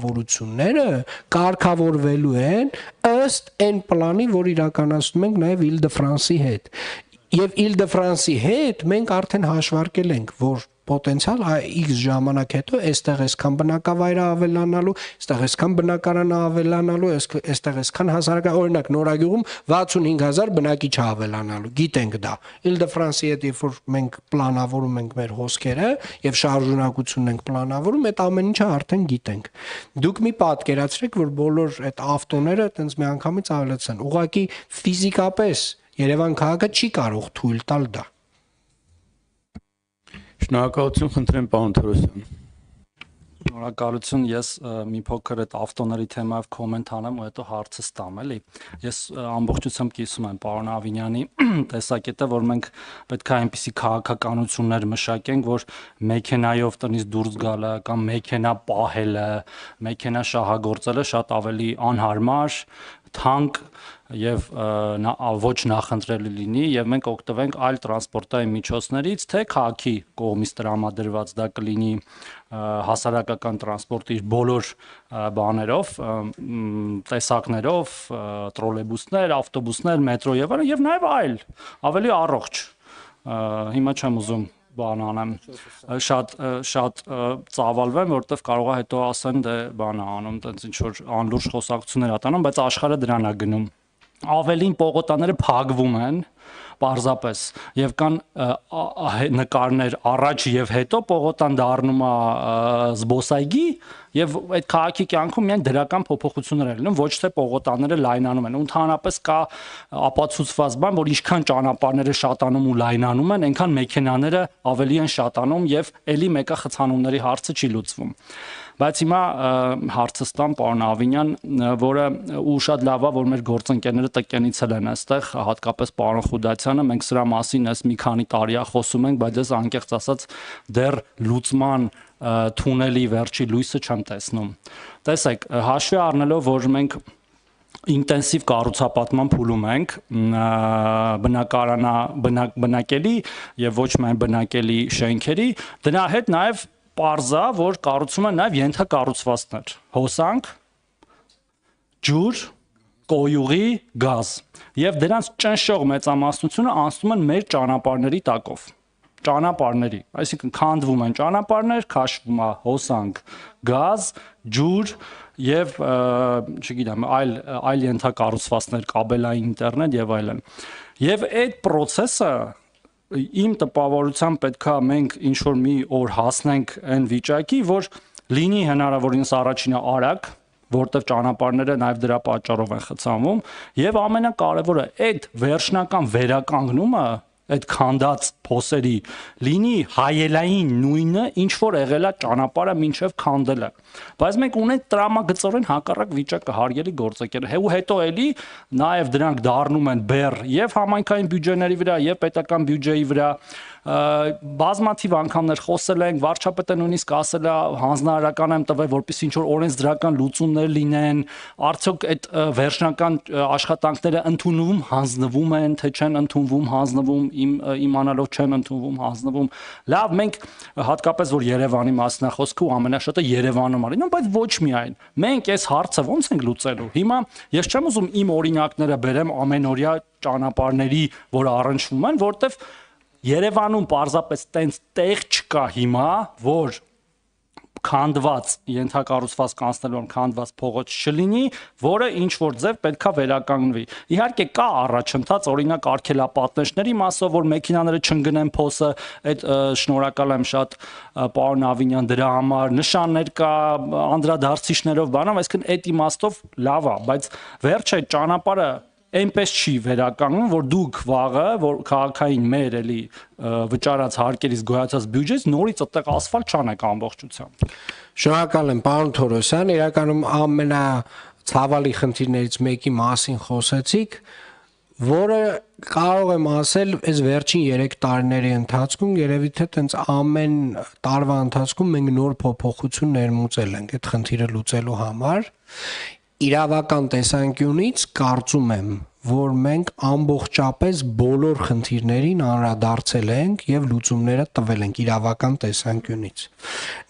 որությունները կարգավորվելու են ըստ այն պլանի, որ իրականացնում ենք նաև Île-de-France-ի հետ։ Եվ Île-de-France-ի հետ մենք արդեն հաշվարկել ենք, որ պոտենցիալ X ժամանակ հետո այստեղ այսքան բնակավայր ավելանալու, այստեղ այսքան բնակարան ավելանալու, այստեղ այսքան հասարակական, օրինակ Նորագյուղում 65000 բնակիչ ավելանալու, գիտենք դա։ Île-de-France-ի հետ երբ որ մենք պլանավորում ենք մեր հոսքերը եւ շարժունակությունն ենք պլանավորում, այդ ամեն ինչը արդեն գիտենք։ Դուք մի պատկերացրեք, որ բոլոր այդ ավտոները այտենց միանգամից ավելացան։ Ուղղակի ֆիզիկապես Երևան քաղաքը չի կարող թույլ տալ դա։ Շնորհակալություն, խնդրեմ պարոն Թորոսյան։ Շնորհակալություն, ես մի փոքր այդ ավտոների թեմայով կոմենտ անեմ ու հետո հարցս տամ, էլի։ Ես ամբողջությամբ կիսում եմ պարոն Ավինյանի տեսակետը, որ մենք պետք է այնպիսի քաղաքականություններ մշակենք, որ մեքենայով տնից դուրս գալը կամ մեքենա պահելը, մեքենա շահագործելը շատ ավելի անհարմար, թանկ եւ ոչ նախընտրելի լինի եւ մենք օգտվենք այլ տրանսպորտային միջոցներից, թե քաղաքի կողմից տրամադրված դա կլինի հասարակական տրանսպորտի բոլոր բաներով, տեսակներով, տրոլեյբուսներ, ավտոբուսներ, մետրո եւ այլն եւ նաեւ այլ, ավելի առողջ։ Հիմա չեմ ուզում բան անեմ, շատ ծավալվեմ, որովհետև կարող է հետո ասեն դե բան է անում, տենց ինչ որ անլուրջ խոսակցություններ ատանում, բայց աշխարհը դրան է գնում։ Ավելին պողոտաները փակվում են պարզապես եւ կան նկարներ առաջ եւ հետո պողոտան դառնում է զբոսայգի եւ այդ քաղաքի կյանքում միայն դրական փոփոխություններ են լինում, ոչ թե պողոտաները լայնանում են։ Ընդհանրապես կա ապացուցված բան, որ ինչքան ճանապարհները շատանում ու լայնանում են, այնքան մեքենաները ավելի են շատանում եւ ելի մեկը խցանումների հարցը չի լուծվում։ Բայց հիմա հարցս տամ պարոն Ավինյան, որը ու շատ լավ է, որ մեր գործընկերները տկենիցել են այստեղ, հատկապես պարոն Խուդացյանը, մենք սրա մասին այս մի քանի տարի է խոսում ենք, բայց ես անկեղծ ասած դեռ լուծման թունելի վերջի լույսը չեմ տեսնում։ Տեսեք, հաշվի առնելով, որ մենք ինտենսիվ կառուցապատման փուլում ենք բնակելի եւ ոչ միայն բնակելի շենքերի, դրա հետ նաեւ պարզա, որ կառուցում են նաև ենթակառուցվածքներ, հոսանք, ջուր, կոյուղի, գազ, եւ դրանց ճնշող մեծամասնությունը անցնում են մեր ճանապարհների տակով, ճանապարհների, այսինքն քանդվում են ճանապարհներ, քաշվում է հոսանք, գազ, ջուր եւ չգիտեմ, այլ ենթակառուցվածքներ, կաբելային ինտերնետ եւ այլն։ Եվ այդ process-ը իմ տպավորությամբ պետքա մենք ինչ որ մի օր հասնենք այն վիճակի, որ լինի հնարավորինս առաջինը արագ, որտեղ ճանապարհները նաև դրա պատճառով են խցանվում, եւ ամենակարևորը այդ վերջնական վերականգնումը այդ քանդած փոսերի լինի հայելային նույնը, ինչ որ եղել է ճանապարհը մինչև քանդելը։ Բայց մենք ունենք տրամագծորեն հակառակ վիճակը, հարգելի գործընկերներ, ու հետո էլի նաև դրանք դառնում են բեռ եւ համայնքային բյուջեների վրա, եւ պետական բյուջեի վրա, բազմաթիվ անգամներ խոսել ենք, վարչապետը նույնիսկ ասել է հանձնարարական եմ տվել, որպեսզի ինչ որ օրենսդրական լուծումներ լինեն, արդյոք այդ վերջնական աշխատանքները ընդունվում, հանձնվում են, թե չեն ընդունվում, հանձնվում, իմանալով չեն ընդունվում, հանձնվում։ Լավ, մենք հատկապես որ Երևանի մասն է խոսքը ու ամենաշատը Երևանում է լինում, բայց ոչ միայն։ Մենք այս հարցը ոնց ենք լուծելու։ Հիմա ես չեմ ուզում իմ օրինակները բերեմ ամենօրյա ճանապարհների, որ առնչվում են, որտեվ Երևանում պարզապես տենց տեղ չկա հիմա, որ քանդված ենթակառուցված կանցնելով քանդված փողոց չլինի, որը ինչ որ ձև պետքա վերականգնվի։ Իհարկե կա առաջընթաց, օրինակ արգելապատնեշների մասով, որ մեքենաները չընկնեն փոսը, այդ շնորհակալ եմ շատ պարոն Ավինյան դրա համար, նշաններ կա, անդրադարձիչներով բանով, այսինքն այդ իմաստով լավ է, բայց վերջը ճանապարհը այնպես չի վերականգնում, որ դուք վաղը, որ քաղաքային մեր էլի վճարած հարկերից գոյացած բյուջեից նորից այդտեղ ասֆալտ չանեք ամբողջությամբ։ Շնորհակալ եմ, պարոն Թորոսյան, իրականում ամենացավալի խնդիրներից մեկի մասին խոսեցիք, որը կարող եմ ասել, այս վերջին 3 տարիների ընթացքում երևի թե տենց ամեն տարվա ընթացքում մենք նոր փոփոխություն ներմուծել ենք այդ խնդիրը լուծելու համար։ Իրավական տեսանկյունից կարծում եմ, որ մենք ամբողջապես բոլոր խնդիրներին անդրադարձել ենք եւ լուծումները տվել ենք իրավական տեսանկյունից։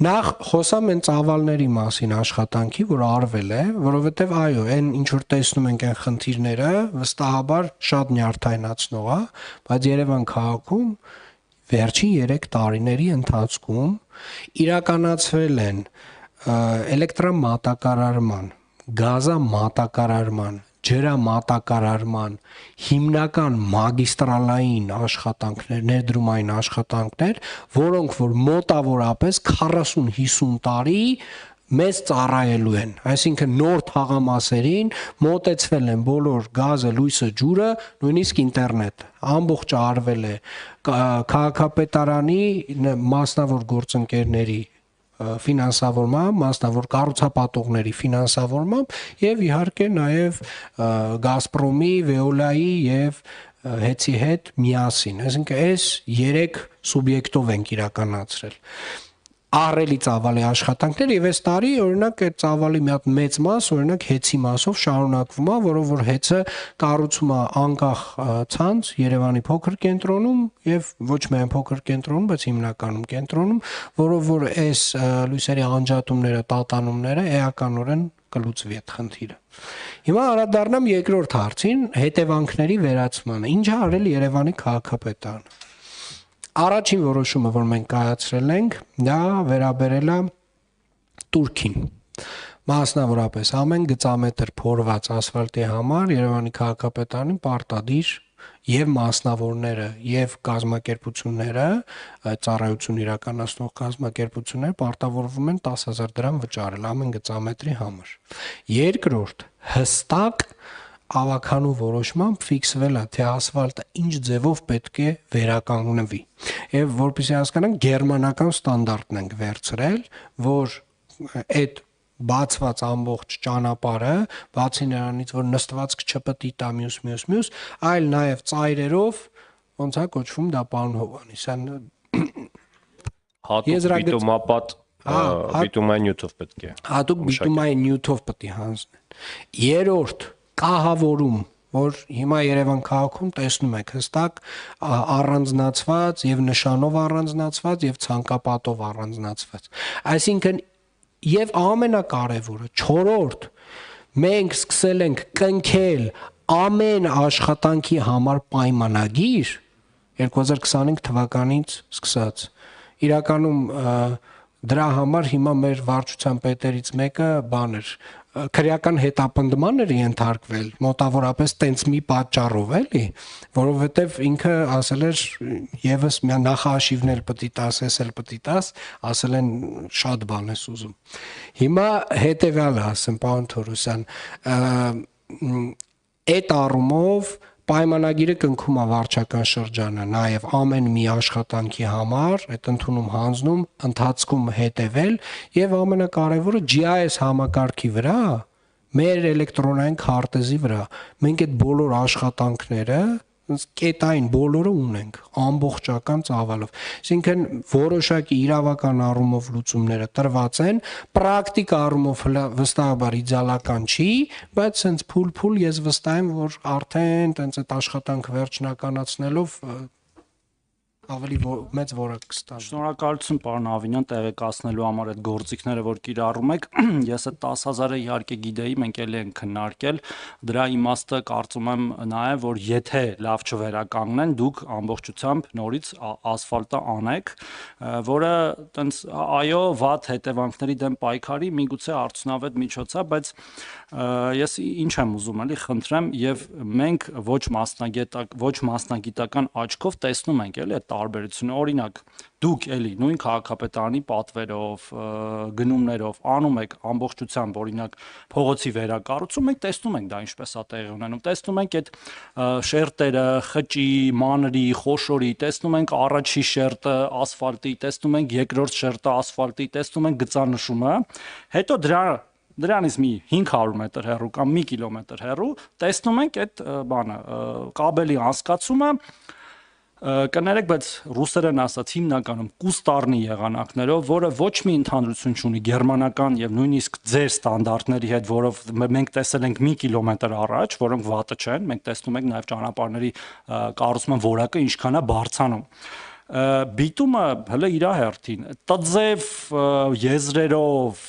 Նախ խոսամ այն ծավալների մասին աշխատանքի, որ արվել է, որովհետեւ այո, այն ինչ որ տեսնում ենք այն խնդիրները, վստահաբար շատ նյարդայնացնող է, բայց Երևան քաղաքում վերջին 3 տարիների ընթացքում իրականացվել են էլեկտրամատակարարման, գազամատակարարման, ջրամատակարարման հիմնական մագիստրալային աշխատանքներ, ներդրումային աշխատանքներ, որոնք որ մոտավորապես 40-50 տարի մեզ ծառայելու են, այսինքն նոր թաղամասերին մոտեցվել են բոլոր գազը, լույսը, ջուրը, նույնիսկ ինտերնետ, ամբողջը արվել է քաղաքապետարանի մասնավոր գործընկերների ֆինանսավորմամբ, մասնավոր կառուցապատողների ֆինանսավորմամբ եւ իհարկե նաեւ Գազպրոմի, Վեոլայի եւ Հեցի հետ միասին, այսինքն այս 3 սուբյեկտով ենք իրականացրել ահռելի ծավալի աշխատանքներ եւ այս տարի օրինակ այդ ծավալի մի հատ մեծ մաս օրինակ Հեցի մասով շարունակվում է, որով որ Հեցը կառուցում է անկախ ցանց Երևանի փոքր կենտրոնում եւ ոչ միայն փոքր կենտրոնում, բայց հիմնականում կենտրոնում, որով որ այս լույսերի անջատումները, տատանումները էականորեն կլուծվի այդ խնդիրը։ Հիմա անդրադառնամ երկրորդ հարցին, հետևանքների վերացմանը։ Ինչ է արել Երևանի քաղաքապետարանը։ Առաջին որոշումը, որ մենք կայացրել ենք, դա վերաբերել է Տուրքին։ Մասնավորապես ամեն գծամետր փորված ասֆալտի համար Երևանի քաղաքապետարանին պարտադիր եւ մասնավորները եւ կազմակերպությունները, ծառայություն իրականացնող կազմակերպությունները պարտավորվում են 10,000 դրամ վճարել ամեն գծամետրի համար։ Երկրորդ, հստակ ավականու որոշմամբ ֆիքսվել է թե ասֆալտը ինչ ձևով պետք է վերականգնվի եւ որպեսզի հասկանանք գերմանական ստանդարտն ենք վերցրել, որ այդ բացված ամբողջ ճանապարհը բացի նրանից որ նստվածք չպետք է տա մյուս, այլ նաեւ ծայրերով ոնց է կոչվում դա պարոն Հովհաննիսյան հատուկ բիտումապատ բիտումային նյութով պետք է հատուկ բիտումային նյութով պետք է հանձնեն։ Երրորդ կահավորում, որ հիմա Երևան քաղաքում տեսնում եք հստակ առանձնացված եւ նշանով առանձնացված եւ ցանկապատով առանձնացված։ Այսինքն եւ ամենակարևորը 4-րդ մենք սկսել ենք կնքել ամեն աշխատանքի համար պայմանագիր 2025 թվականից սկսած։ Իրականում դրա համար հիմա մեր վարչության պետերից մեկը բաներ քրեական հետապնդման էր ենթարկվել մոտավորապես տենց մի պատճառով էլի, որովհետև ինքը ասել էր եւս մի նախահաշիվներ պետք է տաս, էլ պետք է տաս, ասել են շատ բան ես ուզում։ Հիմա հետեւյալը ասեմ, պարոն Թորոսյան, այդ առումով պայմանագիրը կնքում է վարչական շրջանը նաև ամեն մի աշխատանքի համար, այդ ընդունում հանձնում, ընթացքում հետևել եւ ամենակարևորը GIS համակարգի վրա, մեր էլեկտրոնային քարտեզի վրա մենք այդ բոլոր աշխատանքները կետային բոլորը ունենք ամբողջական ծավալով։ Այսինքն որոշակի իրավական առումով լուծումները տրված են, պրակտիկ առումով վստահաբար իդեալական չի, բայց sense փուլ ես վստահ եմ, որ արդեն տենց այդ աշխատանքը վերջնականացնելով ավելի մեծ որակ կստանա։ Շնորհակալություն պարոն Ավինյան տեղեկացնելու համար այդ գործիքները, որ կիրառում եք։ Ես այդ 10,000-ը իհարկե գիտեի, մենք էլի ենք քննարկել։ Դրա իմաստը կարծում եմ նաև, որ եթե լավ չվերականգնեն, դուք ամբողջությամբ նորից ասֆալտը անեք, որը տենց այո, վատ հետևանքների դեմ պայքարի միգուցե արդյունավետ միջոց է, բայց ես ինչ եմ ուզում էլի խնդրեմ եւ մենք ոչ մասնագիտական աչքով տեսնում ենք էլի այդ տարբերությունը, օրինակ դուք էլի նույն քաղաքապետարանի պատվերով, գնումներով անում եք ամբողջությամբ օրինակ փողոցի վերակառուցում, մենք տեսնում ենք դա ինչպես է տեղի ունենում, տեսնում ենք այդ շերտերը, խճի, մանրի, խոշորի, տեսնում ենք առաջի շերտը ասֆալտի, տեսնում ենք երկրորդ շերտը ասֆալտի, տեսնում ենք գծանշումը, հետո դրանից մի 500 մետր հեռու կամ 1 կիլոմետր հեռու տեսնում ենք այդ բանը, կաբելի անցկացումը Կներեք, բայց ռուսերեն ասած հիմնականում կուստառնի եղանակներով, որը ոչ մի ընդհանրություն չունի գերմանական եւ նույնիսկ ձեր ստանդարտների հետ, որով մենք տեսել ենք մի կիլոմետր առաջ, որոնք վատը չեն, մենք տեսնում ենք նաեւ ճանապարհների կառուցման որակը ինչքան է բարձրանում։ Բիտումը հələ իր հերթին տձև եզրերով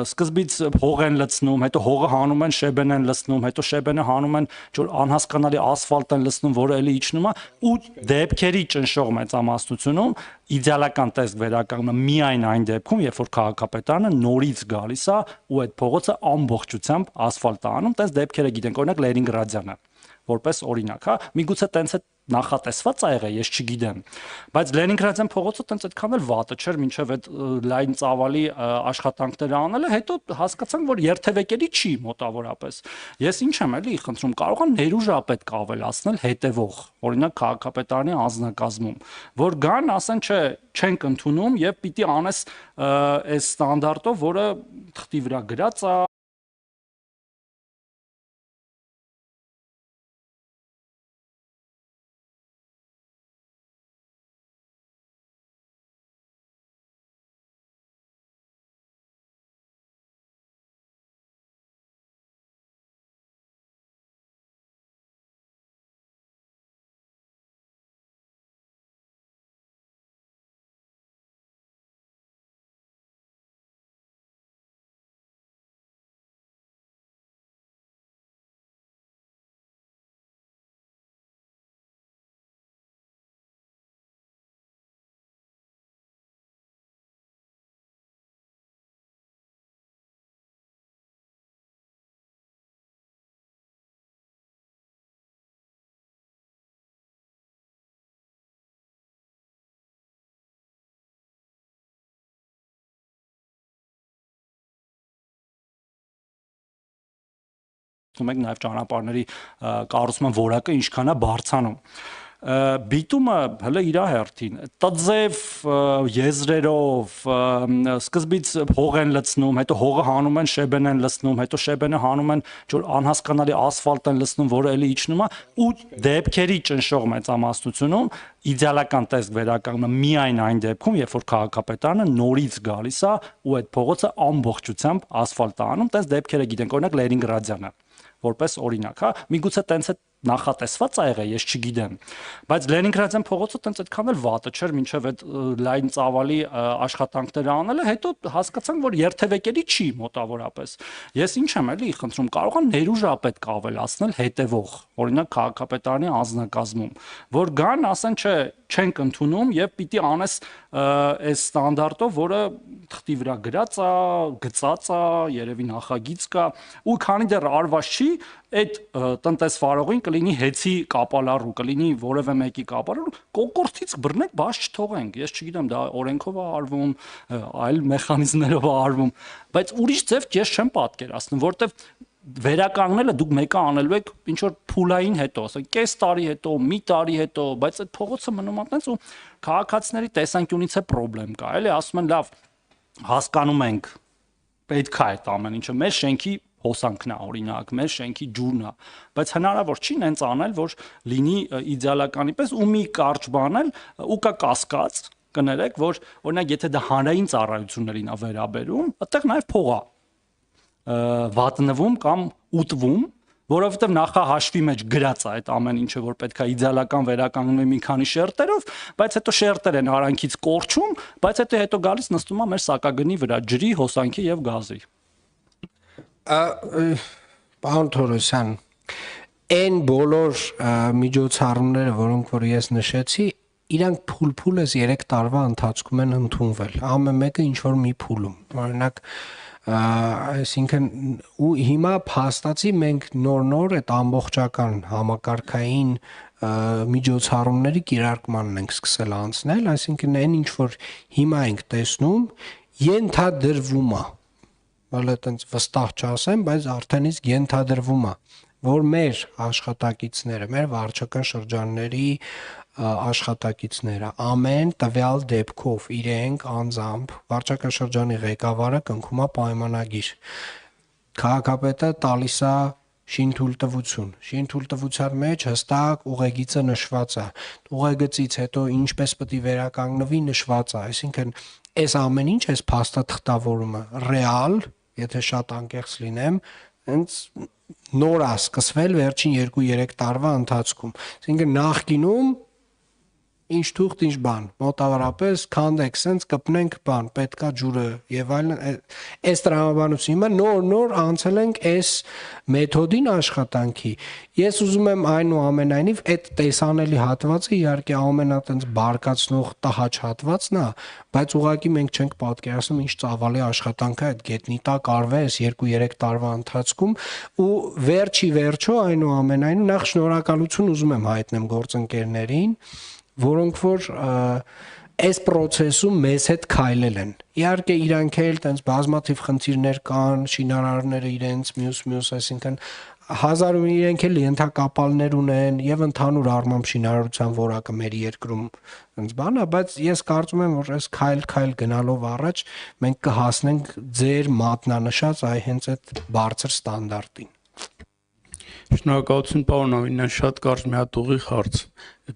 սկզբից հող են լցնում, հետո հողը հանում են շեբեն են լցնում, հետո շեբենը հանում են ջուր անհասկանալի ասֆալտ են լցնում, որը էլի իջնում է ու դեպքերի ճնշող մեծամասնությունում իդեալական տեսք վերականգնում է միայն այն դեպքում, երբ որ քաղաքապետարանը նորից գալիս է ու այդ փողոցը ամբողջությամբ ասֆալտ է անում, տես դեպքերը գիտենք, օրինակ Լենինգրադյանը որպես օրինակ, հա, միգուցե տենց է նախատեսված է եղել, ես չգիտեմ, բայց Լենինգրադյան փողոցը տենց այդքան էլ վատը չէր, մինչև այդ լայն ծավալի աշխատանքները անելը, հետո հասկացանք, որ երթևեկելի չի մոտավորապես։ Ես ինչ եմ էլի խնդրում, կարող եմ ներուժապետք ավելացնել հետևող, օրինակ քաղաքապետարանի անձնակազմում, որ գան, ասեն, չէ, չենք ընդունում եւ պիտի անես այս ստանդարտով, որը թղթի վրա գրած է մենք նաև ճանապարհների կառուցման որակը ինչքան է բարձրանում։ Բիտումը հələ իր հերթին տձև եզրերով սկզբից հող են լցնում, հետո հողը հանում են շեբեն են լցնում, հետո շեբենը հանում են ջուր անհասկանալի ասֆալտ են լցնում, որը էլի իջնում է ու դեպքերի ճնշող մեծամասնությունում իդեալական տեսք վերականգնում է միայն այն դեպքում, երբ որ քաղաքապետարանը նորից գալիս է ու այդ փողոցը ամբողջությամբ ասֆալտ է անում, տես դեպքերը գիտենք, օրինակ Լենինգրադյանը որպես օրինակ, հա, միգուցե տենց է նախատեսված է եղել, ես չգիտեմ, բայց Լենինգրադյան փողոցը տենց այդքան էլ վատը չէր, մինչև այդ լայն ծավալի աշխատանքները անելը, հետո հասկացանք, որ երթևեկելի չի մոտավորապես։ Ես ինչ եմ էլի խնդրում, կարող եմ ներուժապետք ավելացնել հետևող, օրինակ քաղաքապետարանի անձնակազմում, որ գան, ասեն, չէ, չենք ընդունում եւ պիտի անես այս ստանդարտով, որը թղթի վրա գրած է, գծած է, երևի նախագիծ կա, ու քանի դեռ արված չի, այդ տնտեսվարողին կլինի հեծի կապալառու, կլինի որևէ մեկի կապալառու, կոկորտից բռնեք, բաց չթողենք։ Ես չգիտեմ, դա օրենքով է արվում, այլ մեխանիզմներով է արվում, բայց ուրիշ ձև ես չեմ պատկերացնում, որտեվ վերականգնելը դուք մեկը անելու եք ինչ որ փուլային հետո, ասենք կես տարի հետո, մի տարի հետո, բայց այդ փողոցը մնում է այնպես ու քաղաքացիների տեսանկյունից է խնդրեմ կա, էլի ասում են լավ, հասկանում ենք, պետք է այդ ամեն ինչը մեր շենքի հոսանքն է, օրինակ, մեր շենքի ջուրն է, բայց հնարավոր չի նենց անել, որ լինի իդեալականի պես ու մի կարճ բանել ու կա կասկած, կներեք, որ օրինակ եթե դա հանրային ծառայություններին է վերաբերում, այդտեղ նաև փող է վատնվում կամ ուտվում, որովհետև նախահաշվի մեջ գրած է այդ ամեն ինչը, որ պետք է իդեալական վերականգնվի մի քանի շերտերով, բայց հետո շերտեր են արանքից կորչում, բայց հետո գալիս նստում է մեր սակագնի վրա ջրի, հոսանքի եւ գազի։ Պարոն Թորոսյան, այն բոլոր միջոցառումները, որոնք որ ես նշեցի, իրանք փուլ-փուլս 3 տարվա ընթացքում են ընդունվել։ Ամեն մեկը ինչ որ մի փուլում։ Օրինակ այսինքն ու հիմա փաստացի մենք նոր այդ ամբողջական համակարգային միջոցառումների կիրարկմանն ենք սկսել անցնել, այսինքն այն ինչ որ հիմա ենք տեսնում, ենթադրվում է, բալը այտենց վստահ չասեմ, բայց արդեն իսկ ենթադրվում է, որ մեր աշխատակիցները, մեր վարչական շրջանների աշխատակիցները ամեն տվյալ դեպքով իրենք անձամբ վարչական շրջանի ղեկավարը կնքում է պայմանագիր, քաղաքապետը տալիս է Շինթույլտվության մեջ հստակ ուղեգիծը նշված է։ Ուղեգծից հետո ինչպես պետք է վերականգնվի նշված է, այսինքն այս ամեն ինչ էս փաստաթղթավորումը ռեալ, եթե շատ անկեղծ լինեմ, հենց նոր է սկսվել վերջին 2-3 տարվա ընթացքում։ Այսինքն նախկինում ինչ թուղթ ինչ բան, մոտավորապես քանդեք, սենց կպնենք բան, պետքա ջուրը եւ այլն, այս տրամաբանությունը հիմա նոր անցել ենք այս մեթոդին աշխատանքի։ Ես ուզում եմ այնուամենայնիվ այդ տեսանելի հատվածը իհարկե ամենատենց բարկացնող տհաճ հատվածն է, բայց ուղղակի մենք չենք պատկերացնում ինչ ծավալի աշխատանք է այդ գետնի տակ արվել այս 2-3 տարվա ընթացքում ու վերջի վերջո այնուամենայնիվ նախ շնորհակալություն ուզում եմ հայտնեմ գործընկերներին, որոնք որ այս process-ում մեզ հետ քայլել են։ Իհարկե իրանք էլ տենց բազմաթիվ խնդիրներ կան, շինարարները իրենց մյուս, այսինքն հազար ու իրենք էլ ենթակապալներ ունեն եւ ընդհանուր առմամբ շինարարության որակը մեր երկրում տենց բան է, բայց ես կարծում եմ, որ այս քայլ գնալով առաջ մենք կհասնենք ձեր մատնանշած այ հենց այդ բարձր ստանդարտին։ Շնորհակալություն պարոն Ավինյան, շատ կարճ մի հատ ուղիղ հարց։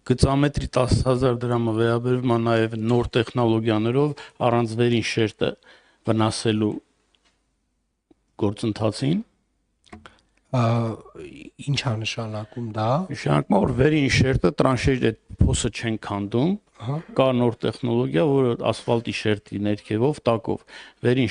Գծամետրի 10,000 դրամը վերաբերվում է նաև նոր տեխնոլոգիաներով առանց վերին շերտը վնասելու գործընթացին։ Ինչ է նշանակում դա։ Նշանակում է, որ վերին շերտը տրանշերի այդ փոսը չեն քանդում, կա նոր տեխնոլոգիա, որը ասֆալտի շերտի ներքևով տակով վերին